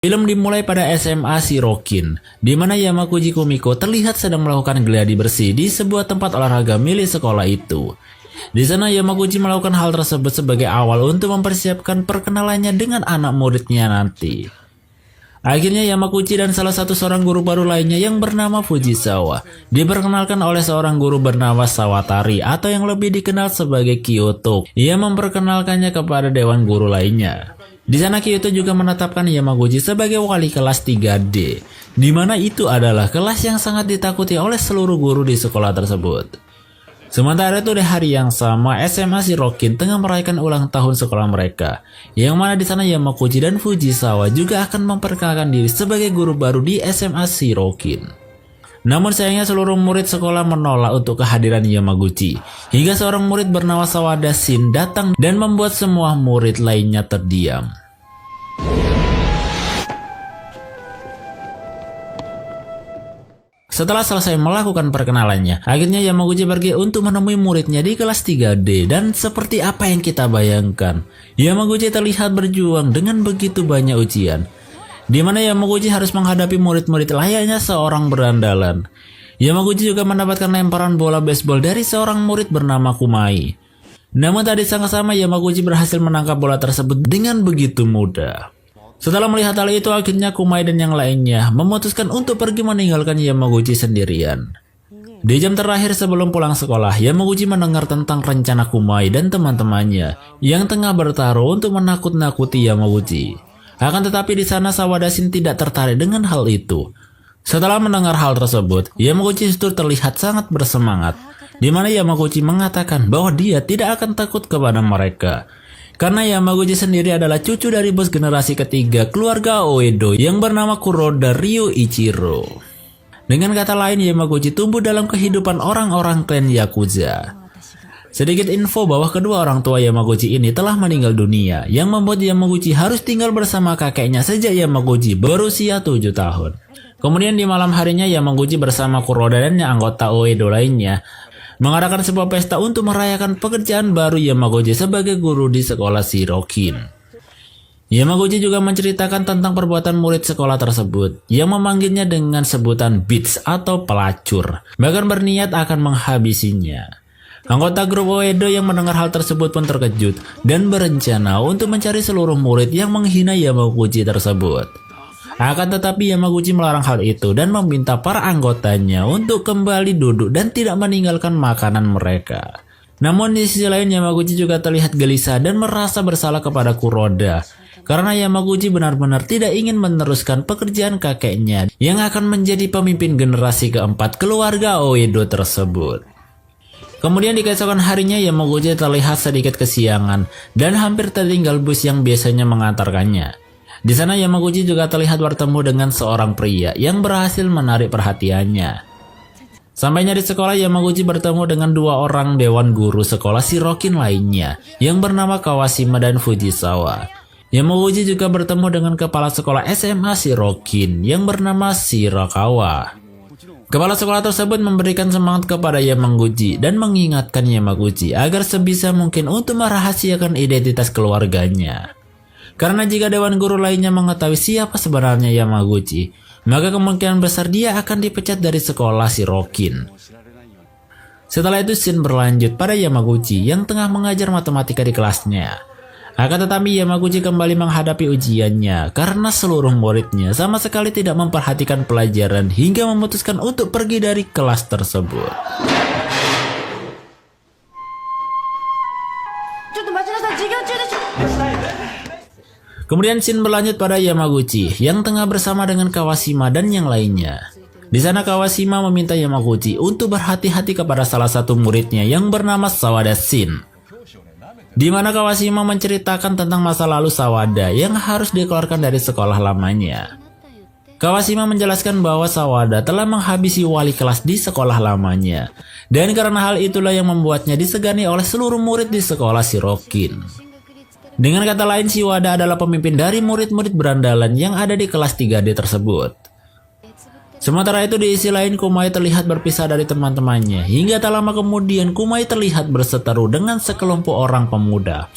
Film dimulai pada SMA Shirokin, di mana Yamaguchi Kumiko terlihat sedang melakukan gladi bersih di sebuah tempat olahraga milik sekolah itu. Di sana Yamaguchi melakukan hal tersebut sebagai awal untuk mempersiapkan perkenalannya dengan anak muridnya nanti. Akhirnya Yamaguchi dan salah satu seorang guru baru lainnya yang bernama Fujisawa diperkenalkan oleh seorang guru bernama Sawatari atau yang lebih dikenal sebagai Kyoto. Ia memperkenalkannya kepada dewan guru lainnya. Di sana Kyoto juga menetapkan Yamaguchi sebagai wali kelas 3D, di mana itu adalah kelas yang sangat ditakuti oleh seluruh guru di sekolah tersebut. Sementara itu di hari yang sama, SMA Shirokin tengah merayakan ulang tahun sekolah mereka, yang mana di sana Yamaguchi dan Fujisawa juga akan memperkenalkan diri sebagai guru baru di SMA Shirokin. Namun sayangnya seluruh murid sekolah menolak untuk kehadiran Yamaguchi, hingga seorang murid bernama Sawada Shin datang dan membuat semua murid lainnya terdiam. Setelah selesai melakukan perkenalannya, akhirnya Yamaguchi pergi untuk menemui muridnya di kelas 3D, dan seperti apa yang kita bayangkan, Yamaguchi terlihat berjuang dengan begitu banyak ujian, di mana Yamaguchi harus menghadapi murid-murid layaknya seorang berandalan. Yamaguchi juga mendapatkan lemparan bola baseball dari seorang murid bernama Kumai. Namun tak disangka-sama Yamaguchi berhasil menangkap bola tersebut dengan begitu mudah. Setelah melihat hal itu, akhirnya Kumai dan yang lainnya memutuskan untuk pergi meninggalkan Yamaguchi sendirian. Di jam terakhir sebelum pulang sekolah, Yamaguchi mendengar tentang rencana Kumai dan teman-temannya yang tengah bertaruh untuk menakut-nakuti Yamaguchi. Akan tetapi di sana Sawada Shin tidak tertarik dengan hal itu. Setelah mendengar hal tersebut, Yamaguchi justru terlihat sangat bersemangat, di mana Yamaguchi mengatakan bahwa dia tidak akan takut kepada mereka. Karena Yamaguchi sendiri adalah cucu dari bos generasi ketiga keluarga Oedo yang bernama Kuroda Ryuichiro. Dengan kata lain, Yamaguchi tumbuh dalam kehidupan orang-orang klan Yakuza. Sedikit info bahwa kedua orang tua Yamaguchi ini telah meninggal dunia, yang membuat Yamaguchi harus tinggal bersama kakeknya sejak Yamaguchi berusia 7 tahun. Kemudian di malam harinya Yamaguchi bersama Kuroda dan anggota Oedo lainnya mengadakan sebuah pesta untuk merayakan pekerjaan baru Yamaguchi sebagai guru di sekolah Shirokin. Yamaguchi juga menceritakan tentang perbuatan murid sekolah tersebut yang memanggilnya dengan sebutan bitch atau pelacur, bahkan berniat akan menghabisinya. Anggota grup Oedo yang mendengar hal tersebut pun terkejut dan berencana untuk mencari seluruh murid yang menghina Yamaguchi tersebut. Akan tetapi Yamaguchi melarang hal itu dan meminta para anggotanya untuk kembali duduk dan tidak meninggalkan makanan mereka. Namun di sisi lain Yamaguchi juga terlihat gelisah dan merasa bersalah kepada Kuroda, karena Yamaguchi benar-benar tidak ingin meneruskan pekerjaan kakeknya yang akan menjadi pemimpin generasi keempat keluarga Oedo tersebut. Kemudian di keesokan harinya Yamaguchi terlihat sedikit kesiangan dan hampir tertinggal bus yang biasanya mengantarkannya. Di sana Yamaguchi juga terlihat bertemu dengan seorang pria yang berhasil menarik perhatiannya. Sampainya di sekolah, Yamaguchi bertemu dengan dua orang dewan guru sekolah Shirokin lainnya yang bernama Kawashima dan Fujisawa. Yamaguchi juga bertemu dengan kepala sekolah SMA Shirokin yang bernama Shirakawa. Kepala sekolah tersebut memberikan semangat kepada Yamaguchi dan mengingatkan Yamaguchi agar sebisa mungkin untuk merahasiakan identitas keluarganya. Karena jika dewan guru lainnya mengetahui siapa sebenarnya Yamaguchi, maka kemungkinan besar dia akan dipecat dari sekolah Shirokin. Setelah itu scene berlanjut pada Yamaguchi yang tengah mengajar matematika di kelasnya. Akan tetapi Yamaguchi kembali menghadapi ujiannya karena seluruh muridnya sama sekali tidak memperhatikan pelajaran hingga memutuskan untuk pergi dari kelas tersebut. Kemudian scene berlanjut pada Yamaguchi yang tengah bersama dengan Kawashima dan yang lainnya. Di sana Kawashima meminta Yamaguchi untuk berhati-hati kepada salah satu muridnya yang bernama Sawada Shin. Di mana Kawashima menceritakan tentang masa lalu Sawada yang harus dikeluarkan dari sekolah lamanya. Kawashima menjelaskan bahwa Sawada telah menghabisi wali kelas di sekolah lamanya, dan karena hal itulah yang membuatnya disegani oleh seluruh murid di sekolah Shirokin. Dengan kata lain, Shiwada adalah pemimpin dari murid-murid berandalan yang ada di kelas 3D tersebut. Sementara itu di sisi lain, Kumai terlihat berpisah dari teman-temannya, hingga tak lama kemudian Kumai terlihat berseteru dengan sekelompok orang pemuda.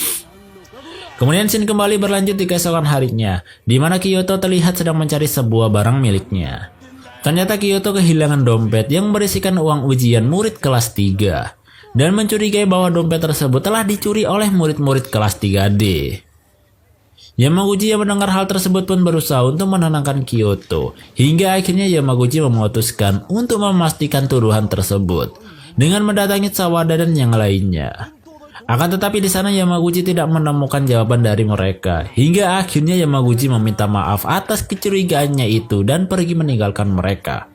Kemudian scene kembali berlanjut di keesokan harinya, di mana Kyoto terlihat sedang mencari sebuah barang miliknya. Ternyata Kyoto kehilangan dompet yang berisikan uang ujian murid kelas 3 dan mencurigai bahwa dompet tersebut telah dicuri oleh murid-murid kelas 3D. Yamaguchi yang mendengar hal tersebut pun berusaha untuk menenangkan Kyoto, hingga akhirnya Yamaguchi memutuskan untuk memastikan tuduhan tersebut dengan mendatangi Sawada dan yang lainnya. Akan tetapi di sana Yamaguchi tidak menemukan jawaban dari mereka, hingga akhirnya Yamaguchi meminta maaf atas kecurigaannya itu dan pergi meninggalkan mereka.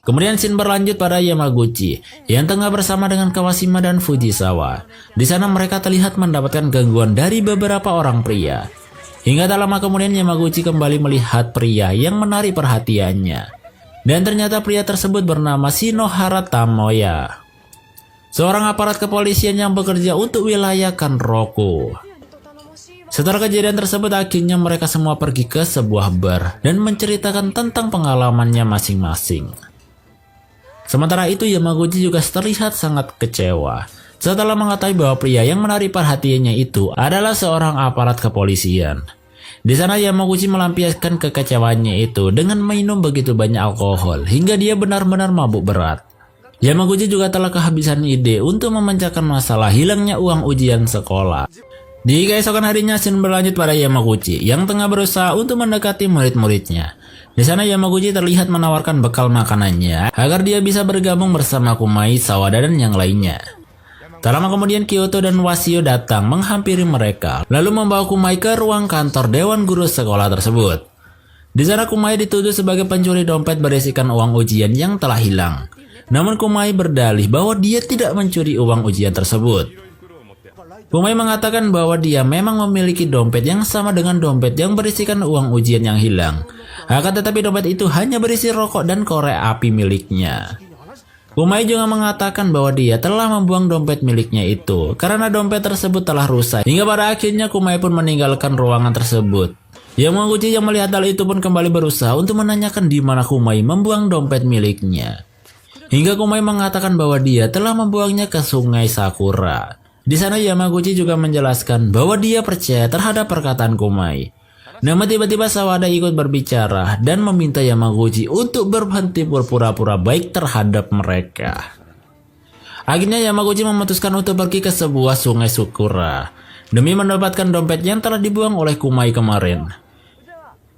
Kemudian scene berlanjut pada Yamaguchi yang tengah bersama dengan Kawashima dan Fujisawa. Di sana mereka terlihat mendapatkan gangguan dari beberapa orang pria. Hingga tak lama kemudian Yamaguchi kembali melihat pria yang menarik perhatiannya. Dan ternyata pria tersebut bernama Shinohara Tamoya, seorang aparat kepolisian yang bekerja untuk wilayah Kanroku. Setelah kejadian tersebut akhirnya mereka semua pergi ke sebuah bar dan menceritakan tentang pengalamannya masing-masing. Sementara itu Yamaguchi juga terlihat sangat kecewa setelah mengetahui bahwa pria yang menarik perhatiannya itu adalah seorang aparat kepolisian. Di sana Yamaguchi melampiaskan kekecewaannya itu dengan minum begitu banyak alkohol hingga dia benar-benar mabuk berat. Yamaguchi juga telah kehabisan ide untuk memecahkan masalah hilangnya uang ujian sekolah. Di keesokan harinya scene berlanjut pada Yamaguchi yang tengah berusaha untuk mendekati murid-muridnya. Di sana Yamaguchi terlihat menawarkan bekal makanannya agar dia bisa bergabung bersama Kumai, Sawada dan yang lainnya. Tak lama kemudian Kyoto dan Wasio datang menghampiri mereka, lalu membawa Kumai ke ruang kantor Dewan Guru sekolah tersebut. Di sana Kumai dituduh sebagai pencuri dompet berisikan uang ujian yang telah hilang. Namun Kumai berdalih bahwa dia tidak mencuri uang ujian tersebut. Kumai mengatakan bahwa dia memang memiliki dompet yang sama dengan dompet yang berisikan uang ujian yang hilang. Akan tetapi dompet itu hanya berisi rokok dan korek api miliknya. Kumai juga mengatakan bahwa dia telah membuang dompet miliknya itu karena dompet tersebut telah rusak. Hingga pada akhirnya Kumai pun meninggalkan ruangan tersebut. Yamaguchi yang melihat hal itu pun kembali berusaha untuk menanyakan di mana Kumai membuang dompet miliknya. Hingga Kumai mengatakan bahwa dia telah membuangnya ke Sungai Sakura. Di sana Yamaguchi juga menjelaskan bahwa dia percaya terhadap perkataan Kumai. Namun tiba-tiba Sawada ikut berbicara dan meminta Yamaguchi untuk berhenti berpura-pura baik terhadap mereka. Akhirnya Yamaguchi memutuskan untuk pergi ke sebuah sungai Sakura demi mendapatkan dompet yang telah dibuang oleh Kumai kemarin.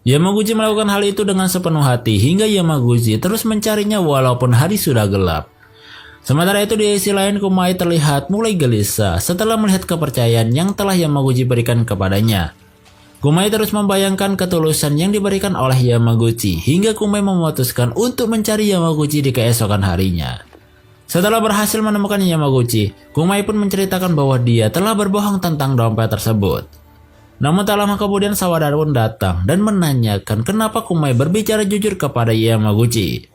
Yamaguchi melakukan hal itu dengan sepenuh hati hingga Yamaguchi terus mencarinya walaupun hari sudah gelap. Sementara itu di sisi lain Kumai terlihat mulai gelisah setelah melihat kepercayaan yang telah Yamaguchi berikan kepadanya. Kumai terus membayangkan ketulusan yang diberikan oleh Yamaguchi hingga Kumai memutuskan untuk mencari Yamaguchi di keesokan harinya. Setelah berhasil menemukan Yamaguchi, Kumai pun menceritakan bahwa dia telah berbohong tentang dompet tersebut. Namun tak lama kemudian Sawada pun datang dan menanyakan kenapa Kumai berbicara jujur kepada Yamaguchi.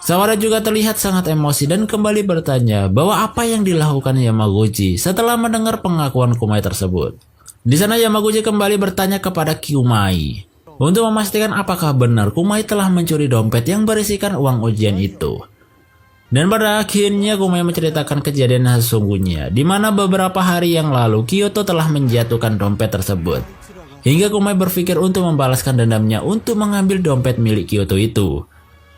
Sawada juga terlihat sangat emosi dan kembali bertanya bahwa apa yang dilakukan Yamaguchi setelah mendengar pengakuan Kumai tersebut. Di sana Yamaguchi kembali bertanya kepada Kumai untuk memastikan apakah benar Kumai telah mencuri dompet yang berisikan uang ujian itu. Dan pada akhirnya Kumai menceritakan kejadian sesungguhnya, di mana beberapa hari yang lalu Kyoto telah menjatuhkan dompet tersebut. Hingga Kumai berpikir untuk membalaskan dendamnya untuk mengambil dompet milik Kyoto itu.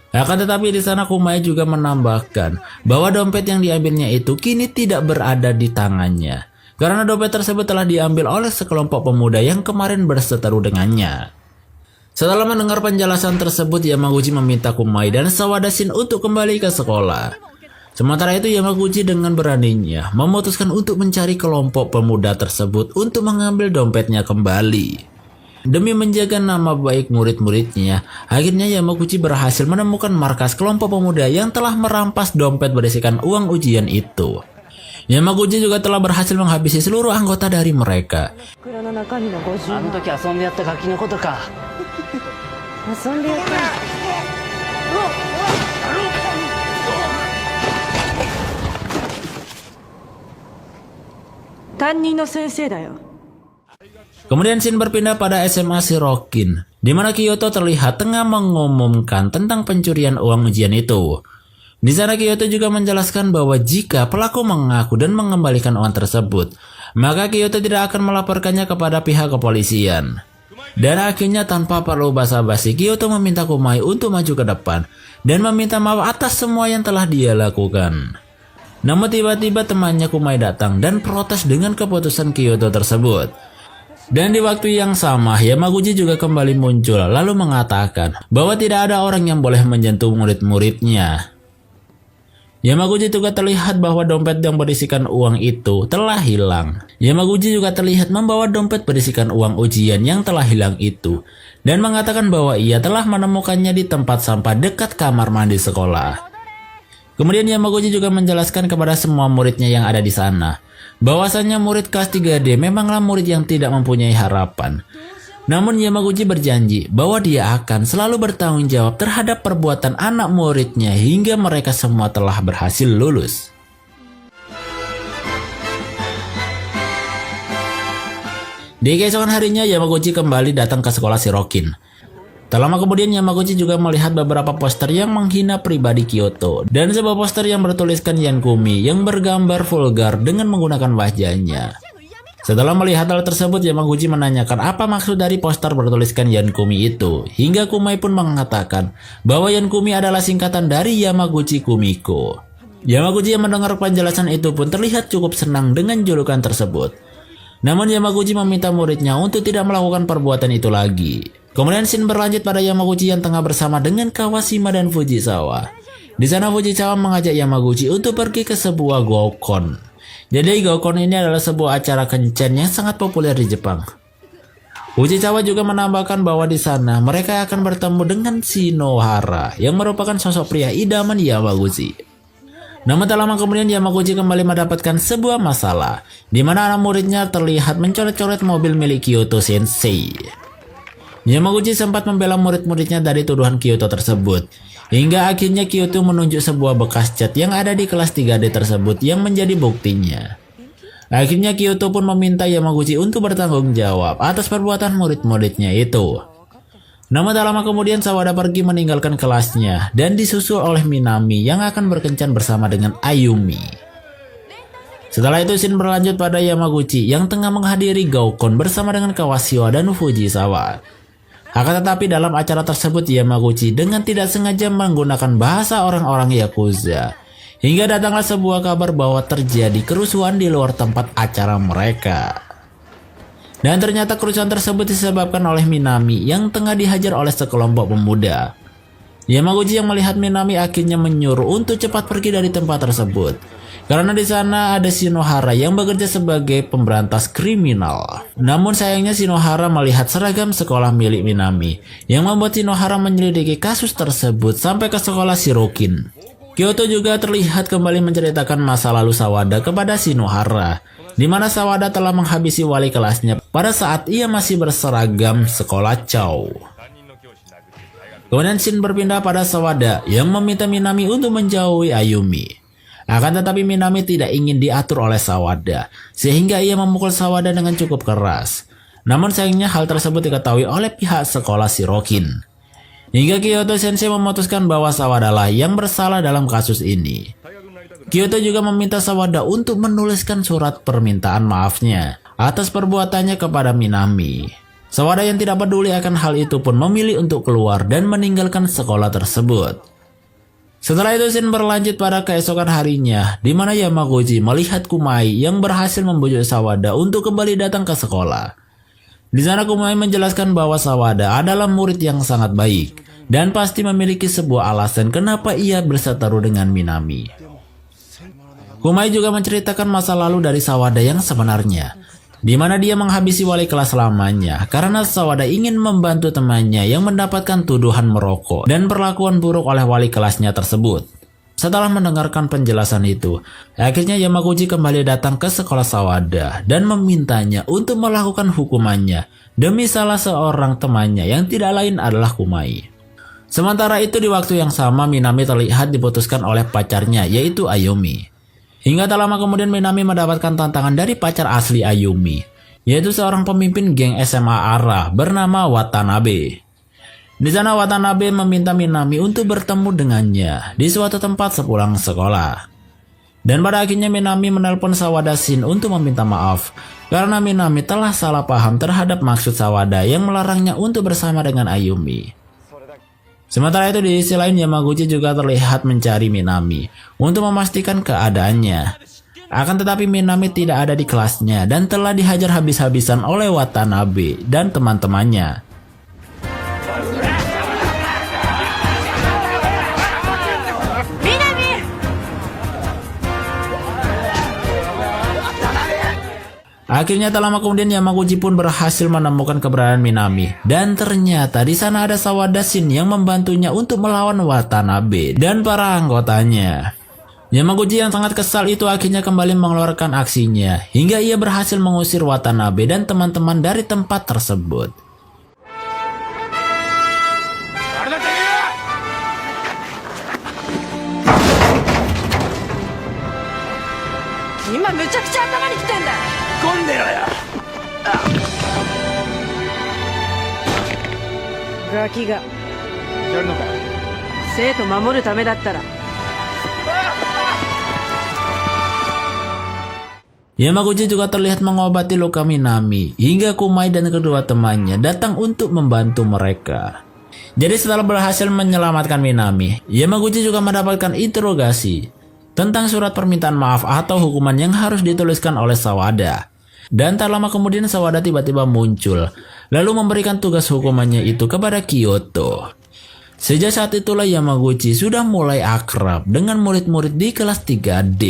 Akan tetapi di sana Kumai juga menambahkan bahwa dompet yang diambilnya itu kini tidak berada di tangannya. Karena dompet tersebut telah diambil oleh sekelompok pemuda yang kemarin berseteru dengannya. Setelah mendengar penjelasan tersebut, Yamaguchi meminta Kumai dan Sawada Shin untuk kembali ke sekolah. Sementara itu Yamaguchi dengan beraninya memutuskan untuk mencari kelompok pemuda tersebut untuk mengambil dompetnya kembali. Demi menjaga nama baik murid-muridnya, akhirnya Yamaguchi berhasil menemukan markas kelompok pemuda yang telah merampas dompet berisikan uang ujian itu. Yamaguchi juga telah berhasil menghabisi seluruh anggota dari mereka. Kemudian scene berpindah pada SMA Shirokin, di mana Kyoto terlihat tengah mengumumkan tentang pencurian uang ujian itu. Di sana Kyoto juga menjelaskan bahwa jika pelaku mengaku dan mengembalikan uang tersebut, maka Kyoto tidak akan melaporkannya kepada pihak kepolisian. Dan akhirnya tanpa perlu basa-basi, Kyoto meminta Kumai untuk maju ke depan dan meminta maaf atas semua yang telah dia lakukan. Namun tiba-tiba temannya Kumai datang dan protes dengan keputusan Kyoto tersebut. Dan di waktu yang sama, Yamaguchi juga kembali muncul lalu mengatakan bahwa tidak ada orang yang boleh menyentuh murid-muridnya. Yamaguchi juga terlihat bahwa dompet yang berisikan uang itu telah hilang. Yamaguchi juga terlihat membawa dompet berisikan uang ujian yang telah hilang itu dan mengatakan bahwa ia telah menemukannya di tempat sampah dekat kamar mandi sekolah. Kemudian Yamaguchi juga menjelaskan kepada semua muridnya yang ada di sana bahwasanya murid kelas 3D memanglah murid yang tidak mempunyai harapan. Namun Yamaguchi berjanji bahwa dia akan selalu bertanggung jawab terhadap perbuatan anak muridnya hingga mereka semua telah berhasil lulus. Di keesokan harinya Yamaguchi kembali datang ke sekolah Shirokin. Tak lama kemudian Yamaguchi juga melihat beberapa poster yang menghina pribadi Kyoto dan sebuah poster yang bertuliskan Yankumi yang bergambar vulgar dengan menggunakan wajahnya. Setelah melihat hal tersebut, Yamaguchi menanyakan apa maksud dari poster bertuliskan Yankumi itu, hingga Kumai pun mengatakan bahwa Yankumi adalah singkatan dari Yamaguchi Kumiko. Yamaguchi yang mendengar penjelasan itu pun terlihat cukup senang dengan julukan tersebut. Namun Yamaguchi meminta muridnya untuk tidak melakukan perbuatan itu lagi. Kemudian scene berlanjut pada Yamaguchi yang tengah bersama dengan Kawashima dan Fujisawa. Di sana Fujisawa mengajak Yamaguchi untuk pergi ke sebuah gokon. Jadi gokon ini adalah sebuah acara kencan yang sangat populer di Jepang. Fujisawa juga menambahkan bahwa di sana mereka akan bertemu dengan Shinohara yang merupakan sosok pria idaman Yamaguchi. Namun tak lama kemudian Yamaguchi kembali mendapatkan sebuah masalah, di mana anak muridnya terlihat mencoret-coret mobil milik Kyoto Sensei. Yamaguchi sempat membela murid-muridnya dari tuduhan Kyoto tersebut, hingga akhirnya Kyoto menunjuk sebuah bekas cat yang ada di kelas 3D tersebut yang menjadi buktinya. Akhirnya Kyoto pun meminta Yamaguchi untuk bertanggung jawab atas perbuatan murid-muridnya itu. Namun tak lama kemudian Sawada pergi meninggalkan kelasnya dan disusul oleh Minami yang akan berkencan bersama dengan Ayumi. Setelah itu scene berlanjut pada Yamaguchi yang tengah menghadiri Gaokon bersama dengan Kawashima dan Fujisawa. Akan tetapi dalam acara tersebut Yamaguchi dengan tidak sengaja menggunakan bahasa orang-orang Yakuza. Hingga datanglah sebuah kabar bahwa terjadi kerusuhan di luar tempat acara mereka. Dan ternyata kerusuhan tersebut disebabkan oleh Minami yang tengah dihajar oleh sekelompok pemuda. Yamaguchi yang melihat Minami akhirnya menyuruh untuk cepat pergi dari tempat tersebut. Karena di sana ada Shinohara yang bekerja sebagai pemberantas kriminal. Namun sayangnya Shinohara melihat seragam sekolah milik Minami yang membuat Shinohara menyelidiki kasus tersebut sampai ke sekolah Shirokin. Kyoto juga terlihat kembali menceritakan masa lalu Sawada kepada Shinohara, di mana Sawada telah menghabisi wali kelasnya pada saat ia masih berseragam sekolah Chow. Kemudian scene berpindah pada Sawada yang meminta Minami untuk menjauhi Ayumi. Akan tetapi Minami tidak ingin diatur oleh Sawada, sehingga ia memukul Sawada dengan cukup keras. Namun sayangnya hal tersebut diketahui oleh pihak sekolah Shirokin. Hingga Kyoto Sensei memutuskan bahwa Sawada lah yang bersalah dalam kasus ini. Kyoto juga meminta Sawada untuk menuliskan surat permintaan maafnya atas perbuatannya kepada Minami. Sawada yang tidak peduli akan hal itu pun memilih untuk keluar dan meninggalkan sekolah tersebut. Setelah itu scene berlanjut pada keesokan harinya, di mana Yamaguchi melihat Kumai yang berhasil membujuk Sawada untuk kembali datang ke sekolah. Di sana Kumai menjelaskan bahwa Sawada adalah murid yang sangat baik dan pasti memiliki sebuah alasan kenapa ia berseteru dengan Minami. Kumai juga menceritakan masa lalu dari Sawada yang sebenarnya, di mana dia menghabisi wali kelas lamanya karena Sawada ingin membantu temannya yang mendapatkan tuduhan merokok dan perlakuan buruk oleh wali kelasnya tersebut. Setelah mendengarkan penjelasan itu, akhirnya Yamaguchi kembali datang ke sekolah Sawada dan memintanya untuk melakukan hukumannya demi salah seorang temannya yang tidak lain adalah Kumai. Sementara itu di waktu yang sama Minami terlihat diputuskan oleh pacarnya yaitu Ayumi. Hingga tak lama kemudian Minami mendapatkan tantangan dari pacar asli Ayumi, yaitu seorang pemimpin geng SMA Ara bernama Watanabe. Di sana Watanabe meminta Minami untuk bertemu dengannya di suatu tempat sepulang sekolah. Dan pada akhirnya Minami menelpon Sawada Shin untuk meminta maaf karena Minami telah salah paham terhadap maksud Sawada yang melarangnya untuk bersama dengan Ayumi. Sementara itu di sisi lain Yamaguchi juga terlihat mencari Minami untuk memastikan keadaannya. Akan tetapi Minami tidak ada di kelasnya dan telah dihajar habis-habisan oleh Watanabe dan teman-temannya. Akhirnya tak lama kemudian Yamaguchi pun berhasil menemukan keberadaan Minami. Dan ternyata di sana ada Sawada Shin yang membantunya untuk melawan Watanabe dan para anggotanya. Yamaguchi yang sangat kesal itu akhirnya kembali mengeluarkan aksinya hingga ia berhasil mengusir Watanabe dan teman-teman dari tempat tersebut. Yamaguchi juga terlihat mengobati luka Minami hingga Kumai dan kedua temannya datang untuk membantu mereka. Jadi setelah berhasil menyelamatkan Minami, Yamaguchi juga mendapatkan interogasi tentang surat permintaan maaf atau hukuman yang harus dituliskan oleh Sawada. Dan tak lama kemudian Sawada tiba-tiba muncul lalu memberikan tugas hukumannya itu kepada Kyoto. Sejak saat itulah Yamaguchi sudah mulai akrab dengan murid-murid di kelas 3D.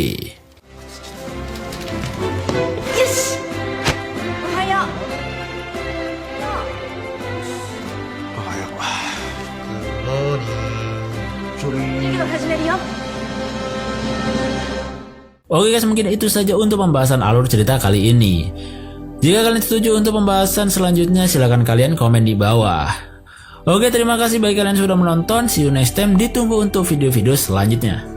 Oke guys, mungkin itu saja untuk pembahasan alur cerita kali ini. Jika kalian setuju untuk pembahasan selanjutnya, silahkan kalian komen di bawah. Oke, terima kasih bagi kalian yang sudah menonton. See you next time. Ditunggu untuk video-video selanjutnya.